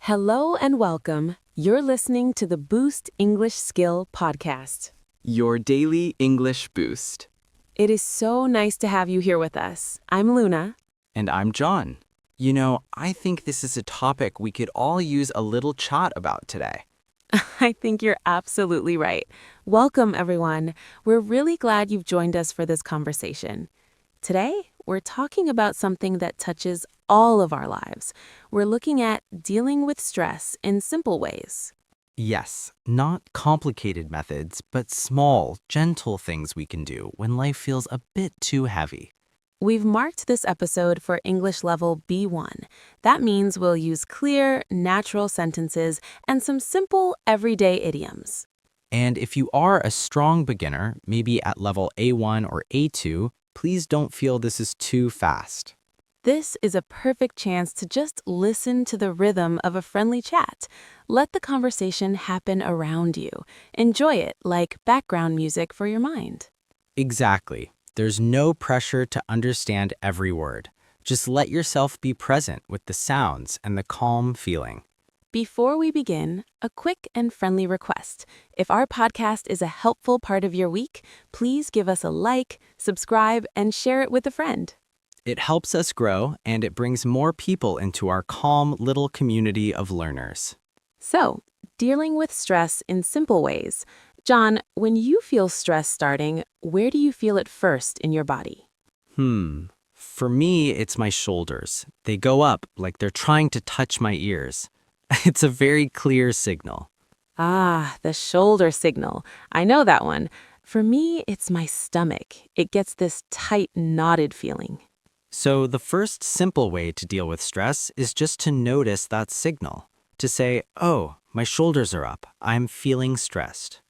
Hello and welcome. You're listening to the Boost English Skill podcast. Your daily English boost. It is so nice to have you here with us. I'm Luna. And I'm John. You know, I think this is a topic we could all use a little chat about today. I think you're absolutely right. Welcome, everyone. We're really glad you've joined us for this conversation. Today, we're talking about something that touches all of our lives. We're looking at dealing with stress in simple ways. Yes, not complicated methods, but small, gentle things we can do when life feels a bit too heavy. We've marked this episode for English level B1. That means we'll use clear, natural sentences and some simple, everyday idioms. And if you are a strong beginner, maybe at level A1 or A2, please don't feel this is too fast. This is a perfect chance to just listen to the rhythm of a friendly chat. Let the conversation happen around you. Enjoy it like background music for your mind. Exactly. There's no pressure to understand every word. Just let yourself be present with the sounds and the calm feeling. Before we begin, a quick and friendly request. If our podcast is a helpful part of your week, please give us a like, subscribe, and share it with a friend. It helps us grow, and it brings more people into our calm little community of learners. So, dealing with stress in simple ways. John, when you feel stress starting, where do you feel it first in your body? For me, it's my shoulders. They go up like they're trying to touch my ears. It's a very clear signal. Ah, the shoulder signal. I know that one. For me, it's my stomach. It gets this tight, knotted feeling. So the first simple way to deal with stress is just to notice that signal. To say, oh, my shoulders are up. I'm feeling stressed.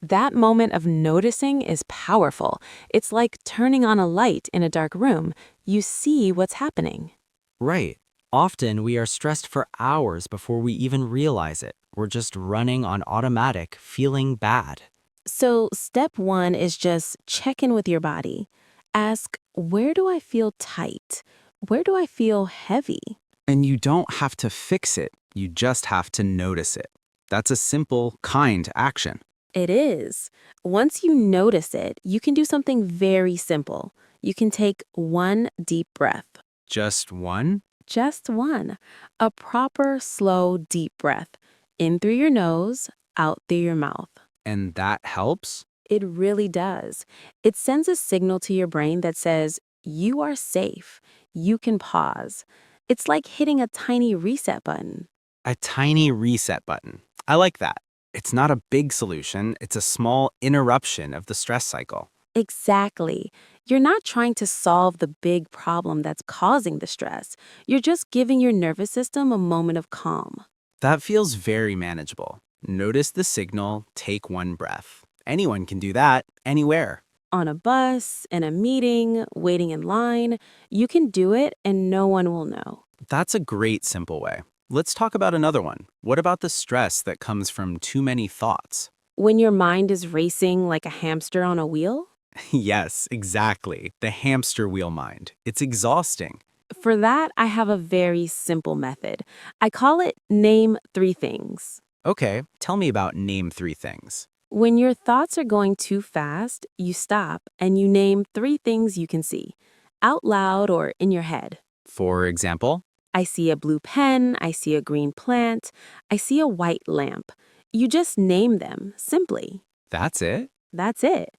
That moment of noticing is powerful. It's like turning on a light in a dark room. You see what's happening. Right. Often we are stressed for hours before we even realize it. We're just running on automatic, feeling bad. So, step one is just check in with your body. Ask, where do I feel tight? Where do I feel heavy? And you don't have to fix it, you just have to notice it. That's a simple, kind action. It is. Once you notice it, you can do something very simple. You can take one deep breath. Just one? Just one. A proper, slow, deep breath. In through your nose, out through your mouth. And that helps? It really does. It sends a signal to your brain that says, you are safe. You can pause. It's like hitting a tiny reset button. A tiny reset button. I like that. It's not a big solution, it's a small interruption of the stress cycle. Exactly. You're not trying to solve the big problem that's causing the stress. You're just giving your nervous system a moment of calm. That feels very manageable. Notice the signal, take one breath. Anyone can do that, anywhere. On a bus, in a meeting, waiting in line, you can do it and no one will know. That's a great simple way. Let's talk about another one. What about the stress that comes from too many thoughts? When your mind is racing like a hamster on a wheel? Yes, exactly. The hamster wheel mind. It's exhausting. For that, I have a very simple method. I call it name 3 things. Okay, tell me about name 3 things. When your thoughts are going too fast, you stop and you name 3 things you can see, out loud or in your head. For example? I see a blue pen, I see a green plant, I see a white lamp. You just name them, simply. That's it? That's it.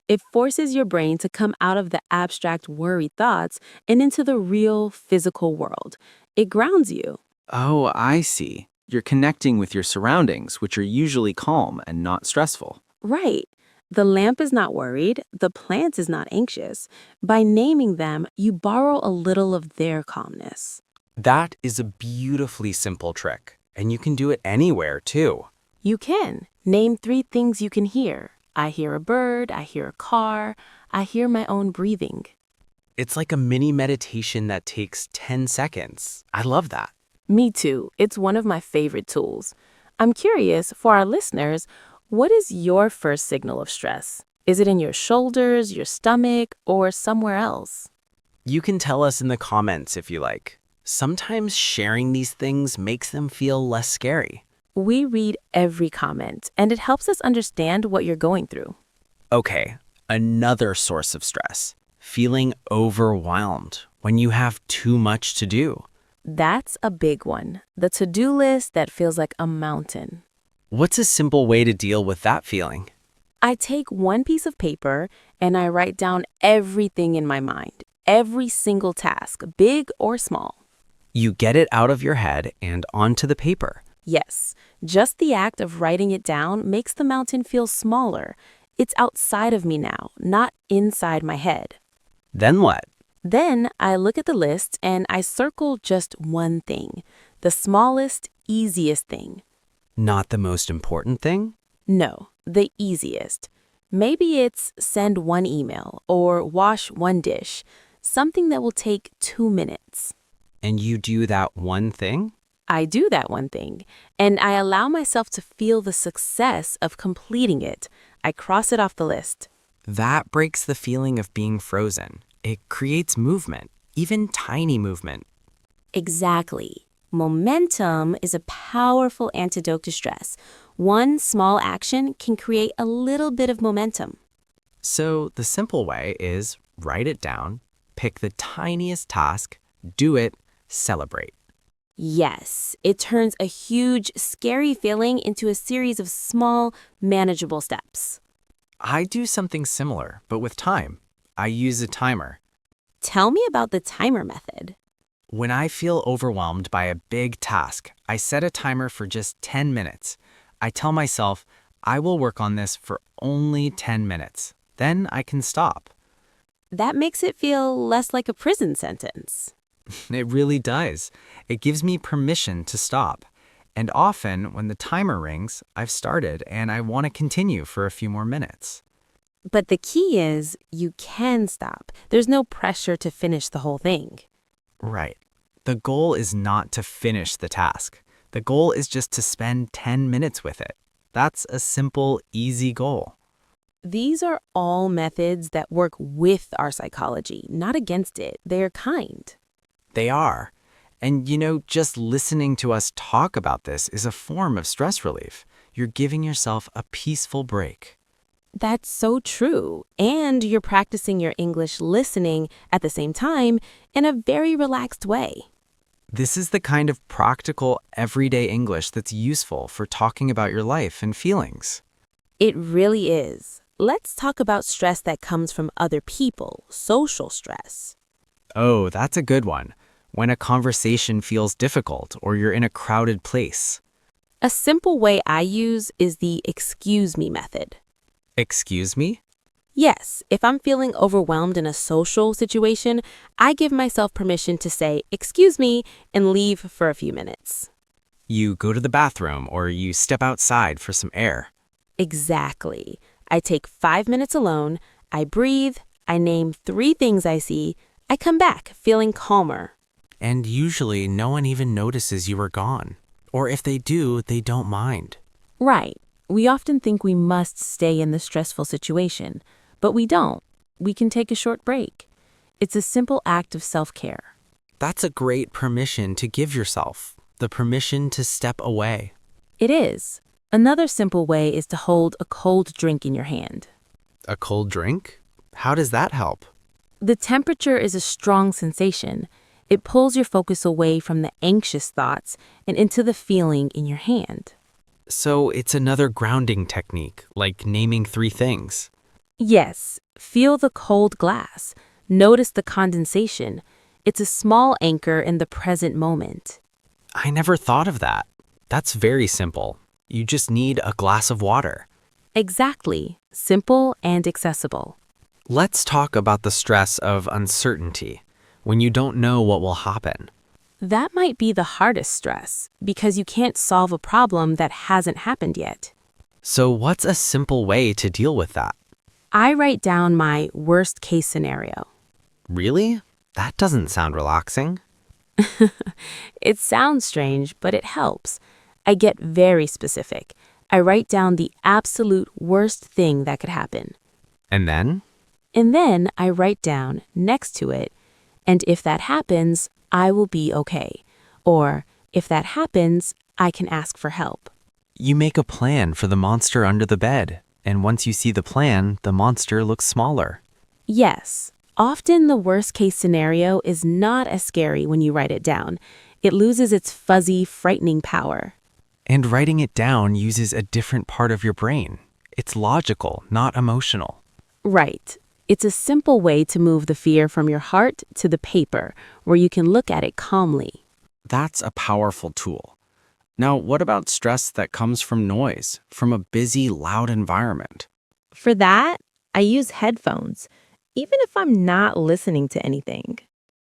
It forces your brain to come out of the abstract worried thoughts and into the real physical world. It grounds you. Oh, I see. You're connecting with your surroundings, which are usually calm and not stressful. Right. The lamp is not worried, the plant is not anxious. By naming them, you borrow a little of their calmness. That is a beautifully simple trick, and you can do it anywhere, too. You can. Name 3 things you can hear. I hear a bird, I hear a car, I hear my own breathing. It's like a mini meditation that takes 10 seconds. I love that. Me too. It's one of my favorite tools. I'm curious, for our listeners, what is your first signal of stress? Is it in your shoulders, your stomach, or somewhere else? You can tell us in the comments if you like. Sometimes sharing these things makes them feel less scary. We read every comment, and it helps us understand what you're going through. Okay, another source of stress. Feeling overwhelmed when you have too much to do. That's a big one. The to-do list that feels like a mountain. What's a simple way to deal with that feeling? I take one piece of paper and I write down everything in my mind, every single task, big or small. You get it out of your head and onto the paper. Yes, just the act of writing it down makes the mountain feel smaller. It's outside of me now, not inside my head. Then what? Then I look at the list and I circle just one thing, the smallest, easiest thing. Not the most important thing? No, the easiest. Maybe it's send one email or wash one dish, something that will take 2 minutes. And you do that one thing? I do that one thing, and I allow myself to feel the success of completing it. I cross it off the list. That breaks the feeling of being frozen. It creates movement, even tiny movement. Exactly. Momentum is a powerful antidote to stress. One small action can create a little bit of momentum. So the simple way is write it down, pick the tiniest task, do it, celebrate. Yes, it turns a huge, scary feeling into a series of small, manageable steps. I do something similar, but with time. I use a timer. Tell me about the timer method. When I feel overwhelmed by a big task, I set a timer for just 10 minutes. I tell myself, I will work on this for only 10 minutes. Then I can stop. That makes it feel less like a prison sentence. It really does. It gives me permission to stop. And often, when the timer rings, I've started and I want to continue for a few more minutes. But the key is you can stop. There's no pressure to finish the whole thing. Right. The goal is not to finish the task. The goal is just to spend 10 minutes with it. That's a simple, easy goal. These are all methods that work with our psychology, not against it. They're kind. They are. And just listening to us talk about this is a form of stress relief. You're giving yourself a peaceful break. That's so true. And you're practicing your English listening at the same time in a very relaxed way. This is the kind of practical, everyday English that's useful for talking about your life and feelings. It really is. Let's talk about stress that comes from other people, social stress. Oh, that's a good one. When a conversation feels difficult or you're in a crowded place. A simple way I use is the excuse me method. Excuse me? Yes, if I'm feeling overwhelmed in a social situation, I give myself permission to say, excuse me, and leave for a few minutes. You go to the bathroom or you step outside for some air. Exactly. I take 5 minutes alone, I breathe, I name 3 things I see, I come back feeling calmer. And usually no one even notices you are gone. Or if they do, they don't mind. Right. We often think we must stay in the stressful situation, but we don't. We can take a short break. It's a simple act of self-care. That's a great permission to give yourself, the permission to step away. It is. Another simple way is to hold a cold drink in your hand. A cold drink? How does that help? The temperature is a strong sensation. It pulls your focus away from the anxious thoughts and into the feeling in your hand. So it's another grounding technique, like naming 3 things. Yes, feel the cold glass. Notice the condensation. It's a small anchor in the present moment. I never thought of that. That's very simple. You just need a glass of water. Exactly. Simple and accessible. Let's talk about the stress of uncertainty, when you don't know what will happen. That might be the hardest stress because you can't solve a problem that hasn't happened yet. So what's a simple way to deal with that? I write down my worst case scenario. Really? That doesn't sound relaxing. It sounds strange, but it helps. I get very specific. I write down the absolute worst thing that could happen. And then? And then I write down next to it, and if that happens, I will be okay. Or, if that happens, I can ask for help. You make a plan for the monster under the bed, and once you see the plan, the monster looks smaller. Yes, often the worst case scenario is not as scary when you write it down. It loses its fuzzy, frightening power. And writing it down uses a different part of your brain. It's logical, not emotional. Right. It's a simple way to move the fear from your heart to the paper, where you can look at it calmly. That's a powerful tool. Now, what about stress that comes from noise, from a busy, loud environment? For that, I use headphones, even if I'm not listening to anything.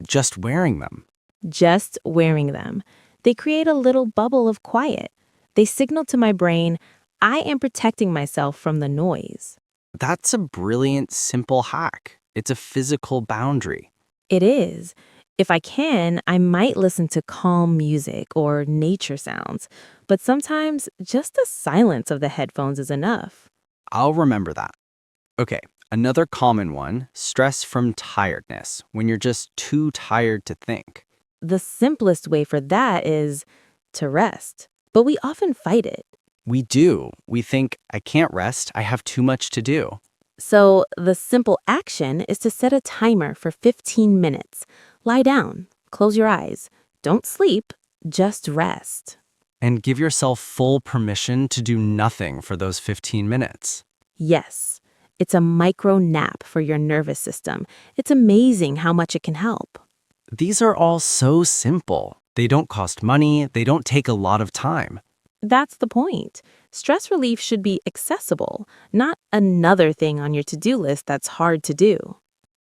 Just wearing them. Just wearing them. They create a little bubble of quiet. They signal to my brain, I am protecting myself from the noise. That's a brilliant, simple hack. It's a physical boundary. It is. If I can, I might listen to calm music or nature sounds, but sometimes just the silence of the headphones is enough. I'll remember that. Okay, another common one, stress from tiredness, when you're just too tired to think. The simplest way for that is to rest, but we often fight it. We do. We think, I can't rest, I have too much to do. So the simple action is to set a timer for 15 minutes. Lie down, close your eyes. Don't sleep, just rest. And give yourself full permission to do nothing for those 15 minutes. Yes, it's a micro nap for your nervous system. It's amazing how much it can help. These are all so simple. They don't cost money, they don't take a lot of time. That's the point. Stress relief should be accessible, not another thing on your to-do list that's hard to do.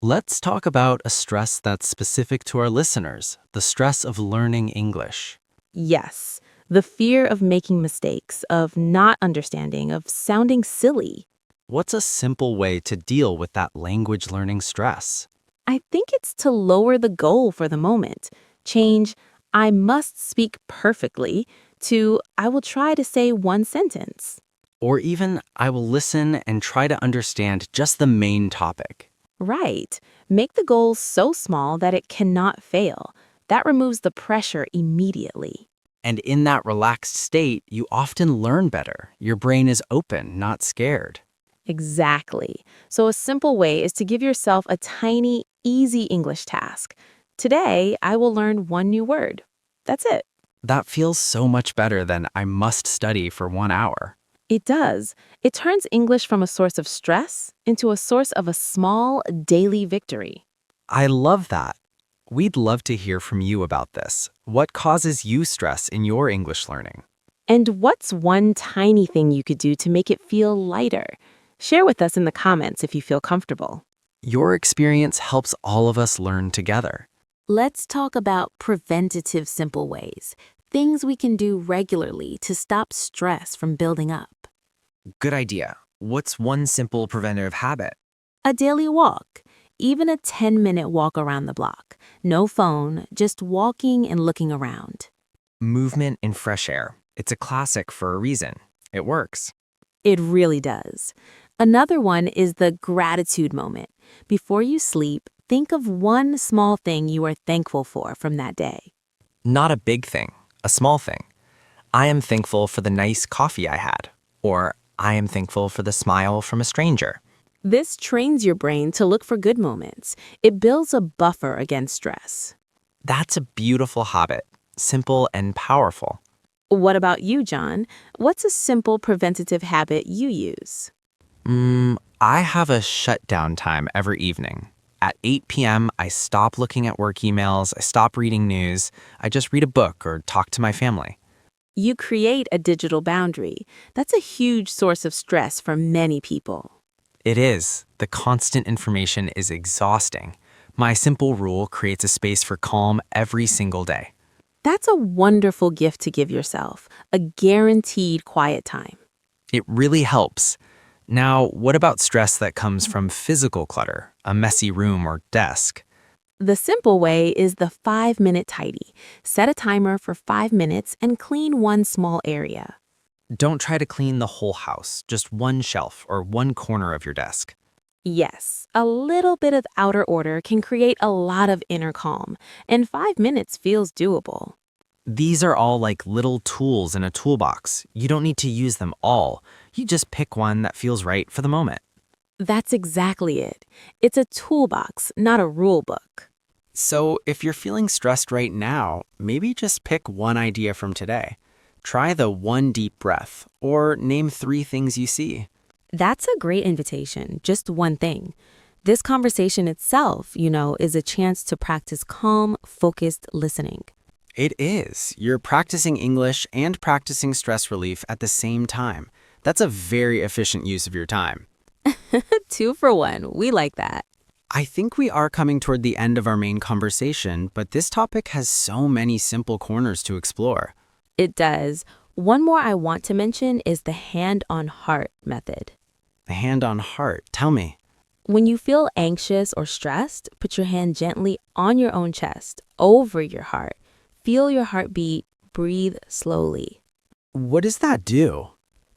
Let's talk about a stress that's specific to our listeners, the stress of learning English. Yes, the fear of making mistakes, of not understanding, of sounding silly. What's a simple way to deal with that language learning stress? I think it's to lower the goal for the moment. Change, I must speak perfectly, to I will try to say one sentence. Or even, I will listen and try to understand just the main topic. Right. Make the goal so small that it cannot fail. That removes the pressure immediately. And in that relaxed state, you often learn better. Your brain is open, not scared. Exactly. So a simple way is to give yourself a tiny, easy English task. Today, I will learn one new word. That's it. That feels so much better than I must study for 1 hour. It does. It turns English from a source of stress into a source of a small, daily victory. I love that. We'd love to hear from you about this. What causes you stress in your English learning? And what's one tiny thing you could do to make it feel lighter? Share with us in the comments if you feel comfortable. Your experience helps all of us learn together. Let's talk about preventative simple ways, things we can do regularly to stop stress from building up. Good idea. What's one simple preventative habit? A daily walk, even a 10-minute walk around the block. No phone, just walking and looking around. Movement and fresh air. It's a classic for a reason. It works. It really does. Another one is the gratitude moment. Before you sleep, think of one small thing you are thankful for from that day. Not a big thing, a small thing. I am thankful for the nice coffee I had. Or I am thankful for the smile from a stranger. This trains your brain to look for good moments. It builds a buffer against stress. That's a beautiful habit, simple and powerful. What about you, John? What's a simple preventative habit you use? I have a shutdown time every evening. At 8 p.m., I stop looking at work emails, I stop reading news, I just read a book or talk to my family. You create a digital boundary. That's a huge source of stress for many people. It is. The constant information is exhausting. My simple rule creates a space for calm every single day. That's a wonderful gift to give yourself, a guaranteed quiet time. It really helps. Now, what about stress that comes from physical clutter, a messy room or desk? The simple way is the 5-minute tidy. Set a timer for 5 minutes and clean one small area. Don't try to clean the whole house, just one shelf or one corner of your desk. Yes, a little bit of outer order can create a lot of inner calm, and 5 minutes feels doable. These are all like little tools in a toolbox. You don't need to use them all. You just pick one that feels right for the moment. That's exactly it. It's a toolbox, not a rule book. So if you're feeling stressed right now, maybe just pick one idea from today. Try the one deep breath, or name 3 things you see. That's a great invitation, just one thing. This conversation itself, is a chance to practice calm, focused listening. It is. You're practicing English and practicing stress relief at the same time. That's a very efficient use of your time. 2 for 1. We like that. I think we are coming toward the end of our main conversation, but this topic has so many simple corners to explore. It does. One more I want to mention is the hand-on-heart method. The hand on heart. Tell me. When you feel anxious or stressed, put your hand gently on your own chest, over your heart. Feel your heartbeat. Breathe slowly. What does that do?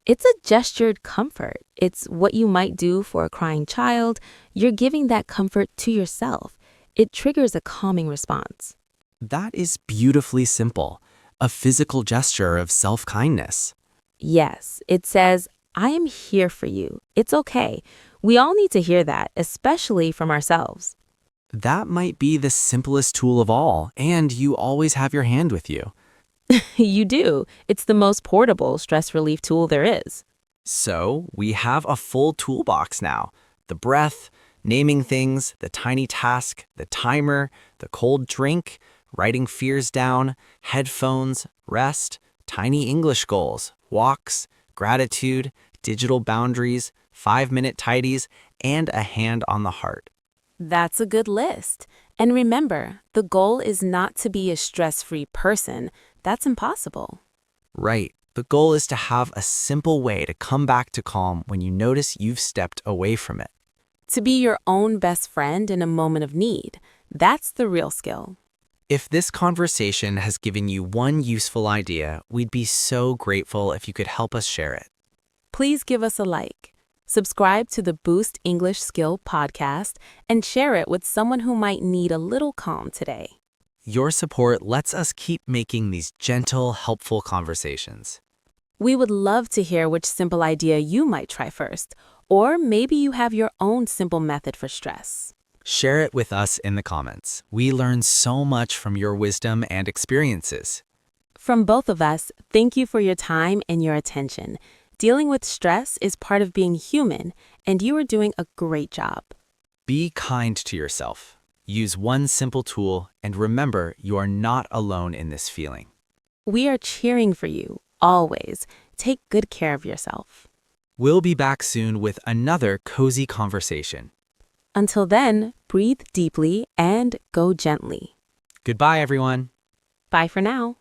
It's a gestured comfort. It's what you might do for a crying child. You're giving that comfort to yourself. It triggers a calming response. That is beautifully simple. A physical gesture of self-kindness. Yes, it says, I am here for you. It's okay. We all need to hear that, especially from ourselves. That might be the simplest tool of all, and you always have your hand with you. You do. It's the most portable stress relief tool there is. So we have a full toolbox now. The breath, naming things, the tiny task, the timer, the cold drink, writing fears down, headphones, rest, tiny English goals, walks, gratitude, digital boundaries, 5-minute tidies, and a hand on the heart. That's a good list. And remember, the goal is not to be a stress-free person. That's impossible. Right. The goal is to have a simple way to come back to calm when you notice you've stepped away from it. To be your own best friend in a moment of need. That's the real skill. If this conversation has given you one useful idea, we'd be so grateful if you could help us share it. Please give us a like. Subscribe to the Boost English Skill podcast and share it with someone who might need a little calm today. Your support lets us keep making these gentle, helpful conversations. We would love to hear which simple idea you might try first, or maybe you have your own simple method for stress. Share it with us in the comments. We learn so much from your wisdom and experiences. From both of us, thank you for your time and your attention. Dealing with stress is part of being human, and you are doing a great job. Be kind to yourself. Use one simple tool, and remember you are not alone in this feeling. We are cheering for you, always. Take good care of yourself. We'll be back soon with another cozy conversation. Until then, breathe deeply and go gently. Goodbye, everyone. Bye for now.